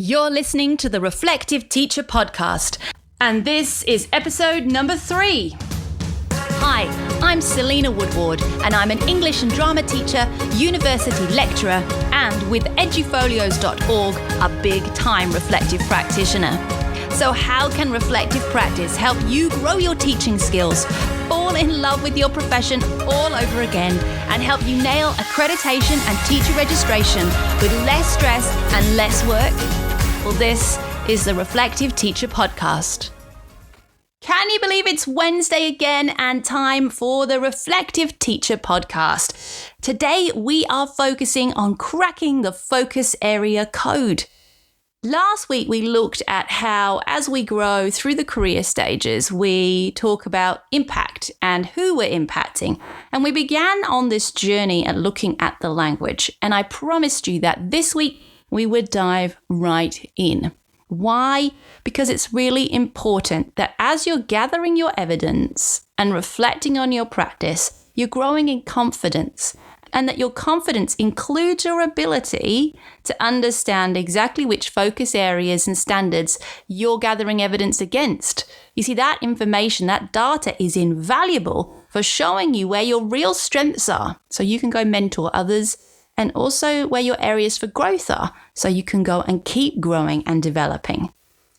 You're listening to the Reflective Teacher Podcast, and this is episode number 3. Hi, I'm Selena Woodward, and I'm an English and drama teacher, university lecturer, and with Edufolios.org, a big-time reflective practitioner. So how can reflective practice help you grow your teaching skills, fall in love with your profession all over again, and help you nail accreditation and teacher registration with less stress and less work? Well, this is the Reflective Teacher Podcast. Can you believe it's Wednesday again and time for the Reflective Teacher Podcast? Today, we are focusing on cracking the focus area code. Last week, we looked at how, as we grow through the career stages, we talk about impact and who we're impacting. And we began on this journey at looking at the language. And I promised you that this week, we would dive right in. Why? Because it's really important that as you're gathering your evidence and reflecting on your practice, you're growing in confidence, and that your confidence includes your ability to understand exactly which focus areas and standards you're gathering evidence against. You see, that information, that data is invaluable for showing you where your real strengths are, so you can go mentor others, and also where your areas for growth are, so you can go and keep growing and developing.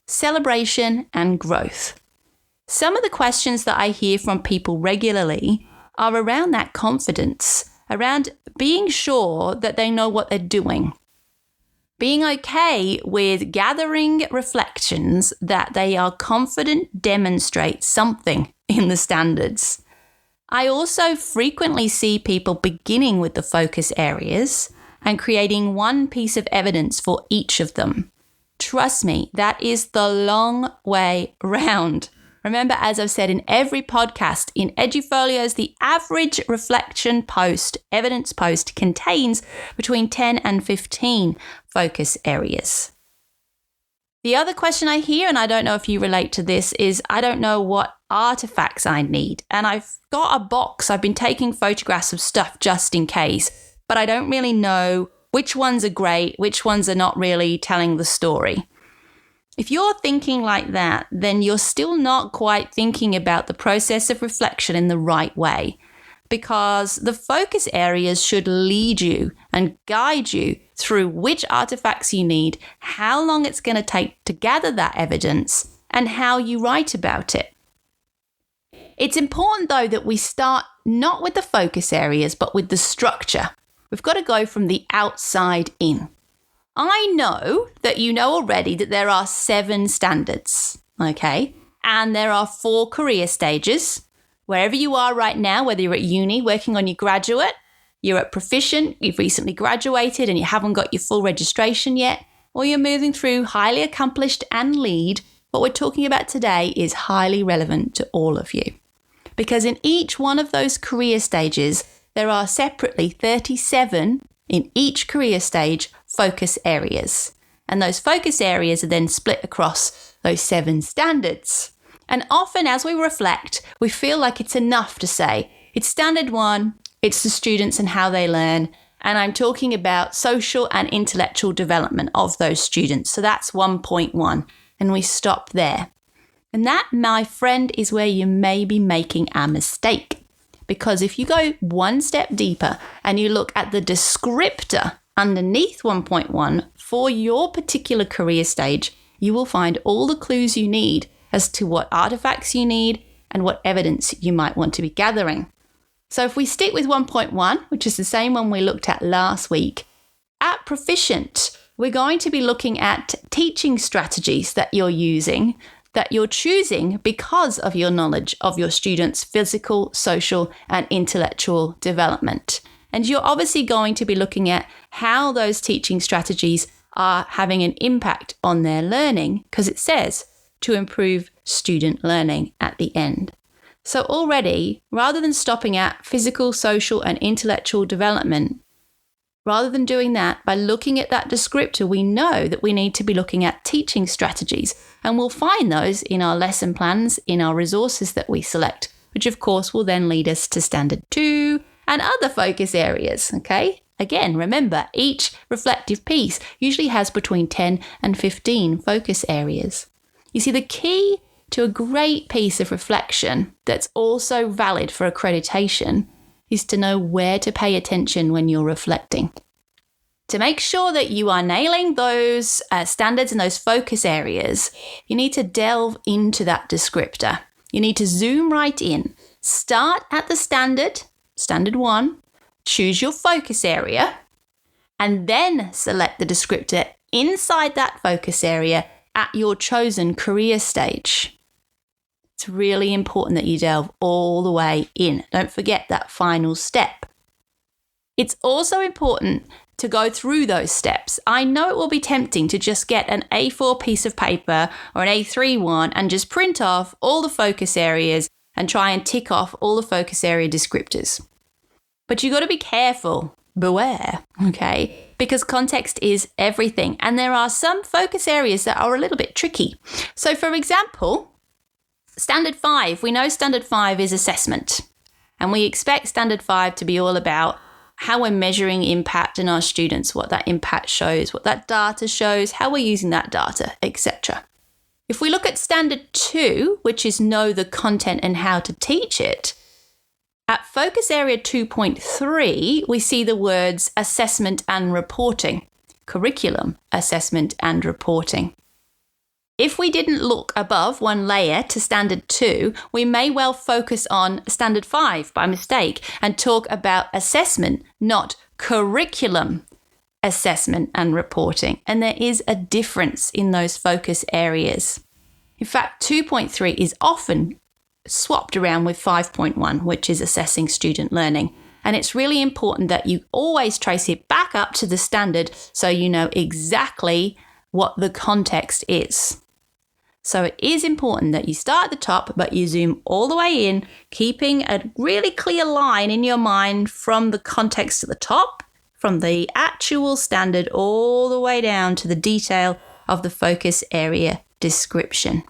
Celebration and growth. Some of the questions that I hear from people regularly are around that confidence, around being sure that they know what they're doing, being okay with gathering reflections that they are confident demonstrate something in the standards. I also frequently see people beginning with the focus areas and creating one piece of evidence for each of them. Trust me, that is the long way round. Remember, as I've said in every podcast, in Edufolios, the average reflection post, evidence post, contains between 10 and 15 focus areas. The other question I hear, and I don't know if you relate to this, is I don't know what artefacts I need. And I've got a box. I've been taking photographs of stuff just in case, but I don't really know which ones are great, which ones are not really telling the story. If you're thinking like that, then you're still not quite thinking about the process of reflection in the right way, because the focus areas should lead you and guide you through which artifacts you need, how long it's going to take to gather that evidence, and how you write about it. It's important, though, that we start not with the focus areas, but with the structure. We've got to go from the outside in. I know that you know already that there are 7 standards, okay? And there are 4 career stages. Wherever you are right now, whether you're at uni working on your graduate, you're at proficient, you've recently graduated and you haven't got your full registration yet, or you're moving through highly accomplished and lead, what we're talking about today is highly relevant to all of you. Because in each one of those career stages, there are separately 37 in each career stage focus areas. And those focus areas are then split across those 7 standards. And often as we reflect, we feel like it's enough to say, it's standard 1, it's the students and how they learn, and I'm talking about social and intellectual development of those students. So that's 1.1, and we stop there. And that, my friend, is where you may be making a mistake. Because if you go one step deeper and you look at the descriptor underneath 1.1 for your particular career stage, you will find all the clues you need as to what artifacts you need and what evidence you might want to be gathering. So if we stick with 1.1, which is the same one we looked at last week, at Proficient, we're going to be looking at teaching strategies that you're using, that you're choosing because of your knowledge of your students' physical, social, and intellectual development. And you're obviously going to be looking at how those teaching strategies are having an impact on their learning, because it says to improve student learning at the end. So already, rather than stopping at physical, social, and intellectual development, rather than doing that, by looking at that descriptor, we know that we need to be looking at teaching strategies. And we'll find those in our lesson plans, in our resources that we select, which of course will then lead us to standard 2 and other focus areas, okay? Again, remember, each reflective piece usually has between 10 and 15 focus areas. You see, the key to a great piece of reflection that's also valid for accreditation is to know where to pay attention when you're reflecting. To make sure that you are nailing those standards and those focus areas, you need to delve into that descriptor. You need to zoom right in. Start at the standard 1, choose your focus area, and then select the descriptor inside that focus area at your chosen career stage. It's really important that you delve all the way in. Don't forget that final step. It's also important to go through those steps. I know it will be tempting to just get an A4 piece of paper or an A3 one and just print off all the focus areas and try and tick off all the focus area descriptors. But you've got to be careful. Beware, okay? Because context is everything. And there are some focus areas that are a little bit tricky. So for example, Standard 5, we know Standard 5 is assessment. And we expect Standard 5 to be all about how we're measuring impact in our students, what that impact shows, what that data shows, how we're using that data, etc. If we look at Standard 2, which is know the content and how to teach it, at Focus Area 2.3, we see the words assessment and reporting, curriculum, assessment and reporting. If we didn't look above one layer to Standard 2, we may well focus on Standard 5 by mistake and talk about assessment, not curriculum, assessment and reporting. And there is a difference in those focus areas. In fact, 2.3 is often swapped around with 5.1, which is assessing student learning. And it's really important that you always trace it back up to the standard so you know exactly what the context is. So it is important that you start at the top, but you zoom all the way in, keeping a really clear line in your mind from the context at the top, from the actual standard all the way down to the detail of the focus area description.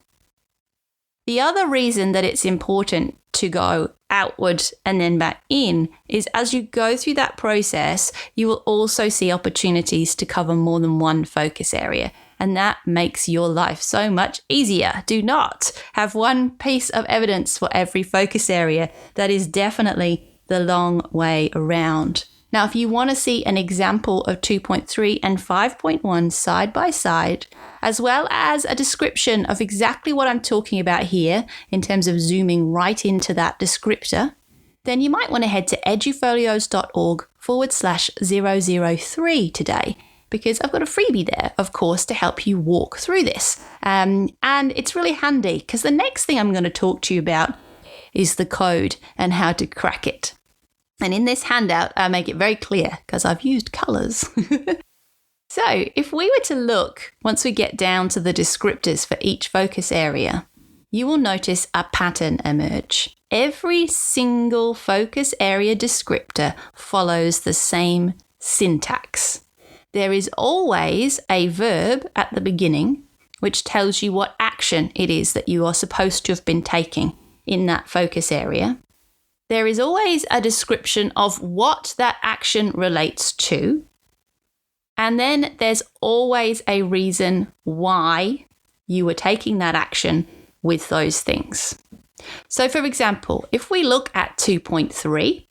The other reason that it's important to go outward and then back in is as you go through that process, you will also see opportunities to cover more than one focus area. And that makes your life so much easier. Do not have one piece of evidence for every focus area. That is definitely the long way around. Now, if you want to see an example of 2.3 and 5.1 side by side, as well as a description of exactly what I'm talking about here in terms of zooming right into that descriptor, then you might want to head to edufolios.org/003 today, because I've got a freebie there, of course, to help you walk through this. And it's really handy because the next thing I'm going to talk to you about is the code and how to crack it. And in this handout, I make it very clear because I've used colours. So if we were to look, once we get down to the descriptors for each focus area, you will notice a pattern emerge. Every single focus area descriptor follows the same syntax. There is always a verb at the beginning, which tells you what action it is that you are supposed to have been taking in that focus area. There is always a description of what that action relates to. And then there's always a reason why you were taking that action with those things. So for example, if we look at 2.3,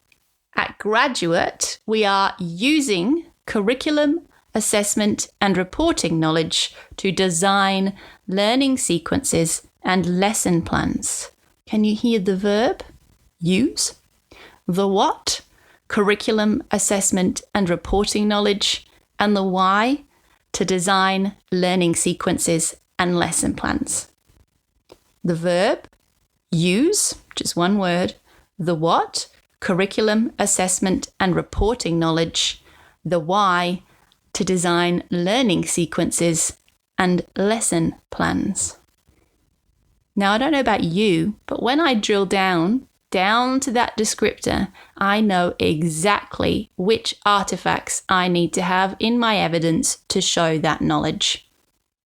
at graduate, we are using curriculum, assessment and reporting knowledge to design learning sequences and lesson plans. Can you hear the verb? Use. The what? Curriculum, assessment and reporting knowledge. And the why? To design learning sequences and lesson plans. The verb? Use, just one word. The what? Curriculum, assessment and reporting knowledge. The why? To design learning sequences and lesson plans. Now, I don't know about you, but when I drill down to that descriptor, I know exactly which artifacts I need to have in my evidence to show that knowledge.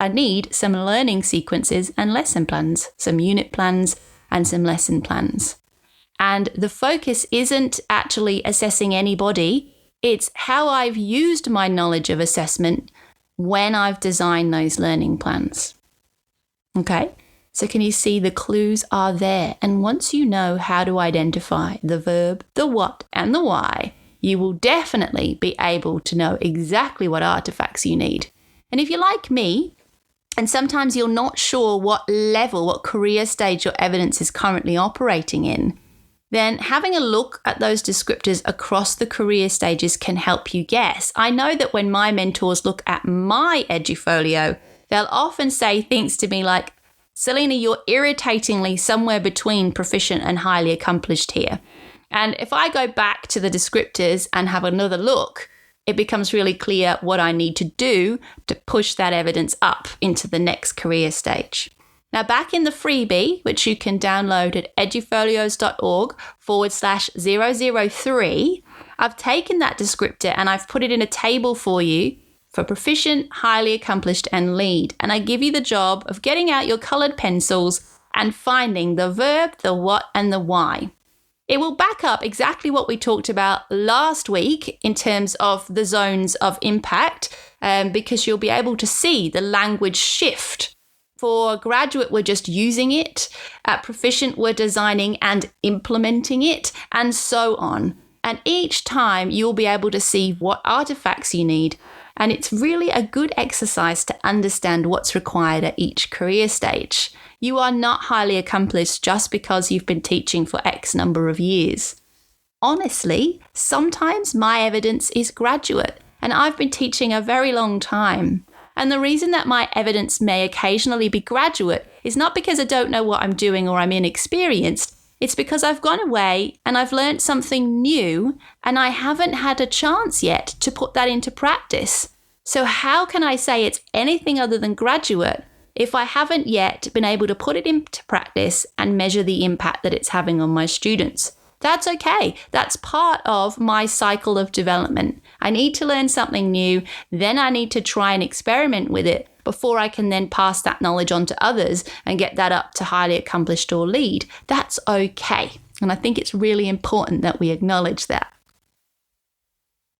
I need some learning sequences and lesson plans, some unit plans and some lesson plans. And the focus isn't actually assessing anybody It's how I've used my knowledge of assessment when I've designed those learning plans. Okay, so can you see the clues are there? And once you know how to identify the verb, the what, and the why, you will definitely be able to know exactly what artifacts you need. And if you're like me, and sometimes you're not sure what level, what career stage your evidence is currently operating in, then having a look at those descriptors across the career stages can help you guess. I know that when my mentors look at my Edufolio, they'll often say things to me like, Selena, you're irritatingly somewhere between proficient and highly accomplished here. And if I go back to the descriptors and have another look, it becomes really clear what I need to do to push that evidence up into the next career stage. Now, back in the freebie, which you can download at edufolios.org/003, I've taken that descriptor and I've put it in a table for you for proficient, highly accomplished, and lead. And I give you the job of getting out your colored pencils and finding the verb, the what, and the why. It will back up exactly what we talked about last week in terms of the zones of impact, because you'll be able to see the language shift. For graduate, we're just using it. At proficient, we're designing and implementing it, and so on. And each time you'll be able to see what artifacts you need. And it's really a good exercise to understand what's required at each career stage. You are not highly accomplished just because you've been teaching for X number of years. Honestly, sometimes my evidence is graduate, and I've been teaching a very long time. And the reason that my evidence may occasionally be graduate is not because I don't know what I'm doing or I'm inexperienced. It's because I've gone away and I've learned something new and I haven't had a chance yet to put that into practice. So how can I say it's anything other than graduate if I haven't yet been able to put it into practice and measure the impact that it's having on my students? That's okay. That's part of my cycle of development. I need to learn something new, then I need to try and experiment with it before I can then pass that knowledge on to others and get that up to highly accomplished or lead. That's okay. And I think it's really important that we acknowledge that.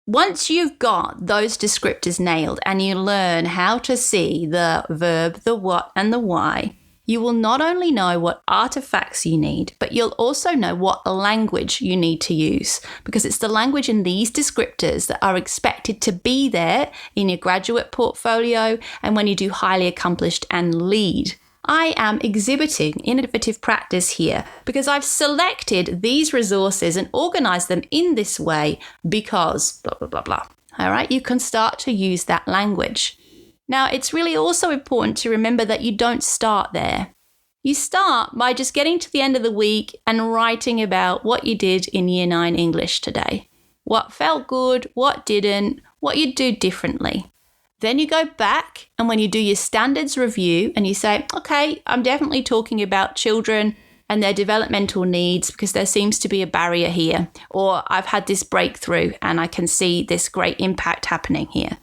Once you've got those descriptors nailed and you learn how to see the verb, the what, and the why, you will not only know what artifacts you need, but you'll also know what language you need to use, because it's the language in these descriptors that are expected to be there in your graduate portfolio and when you do highly accomplished and lead. I am exhibiting innovative practice here because I've selected these resources and organized them in this way because blah, blah, blah, blah. All right, you can start to use that language. Now, it's really also important to remember that you don't start there. You start by just getting to the end of the week and writing about what you did in Year 9 English today. What felt good, what didn't, what you'd do differently. Then you go back and when you do your standards review and you say, okay, I'm definitely talking about children and their developmental needs because there seems to be a barrier here. Or I've had this breakthrough and I can see this great impact happening here.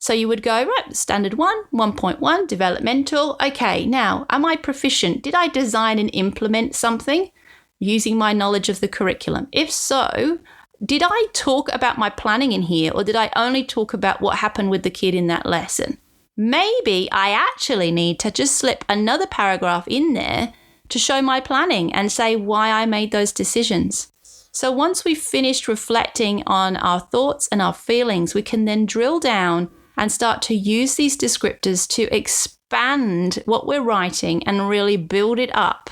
So you would go, right, standard 1, 1.1, developmental. Okay, now, am I proficient? Did I design and implement something using my knowledge of the curriculum? If so, did I talk about my planning in here or did I only talk about what happened with the kid in that lesson? Maybe I actually need to just slip another paragraph in there to show my planning and say why I made those decisions. So once we've finished reflecting on our thoughts and our feelings, we can then drill down and start to use these descriptors to expand what we're writing and really build it up.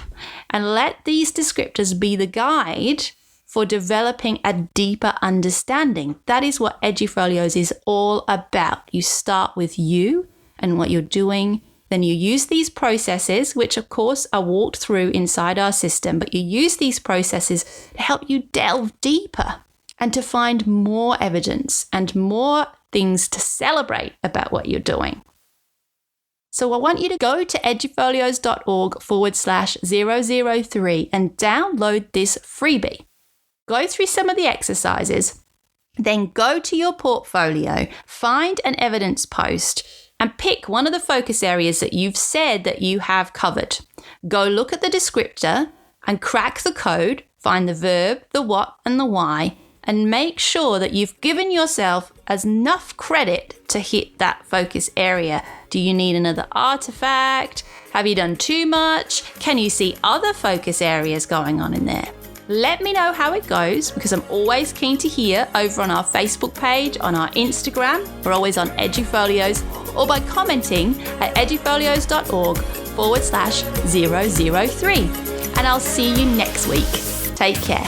And let these descriptors be the guide for developing a deeper understanding. That is what Edufolios is all about. You start with you and what you're doing. Then you use these processes, which of course are walked through inside our system, but you use these processes to help you delve deeper and to find more evidence and more things to celebrate about what you're doing. So I want you to go to edufolios.org/003 and download this freebie. Go through some of the exercises, then go to your portfolio, find an evidence post, and pick one of the focus areas that you've said that you have covered. Go look at the descriptor and crack the code, find the verb, the what, and the why, and make sure that you've given yourself enough credit to hit that focus area. Do you need another artifact? Have you done too much? Can you see other focus areas going on in there? Let me know how it goes, because I'm always keen to hear over on our Facebook page, on our Instagram. We're always on Edufolios, or by commenting at edufolios.org/003. And I'll see you next week. Take care.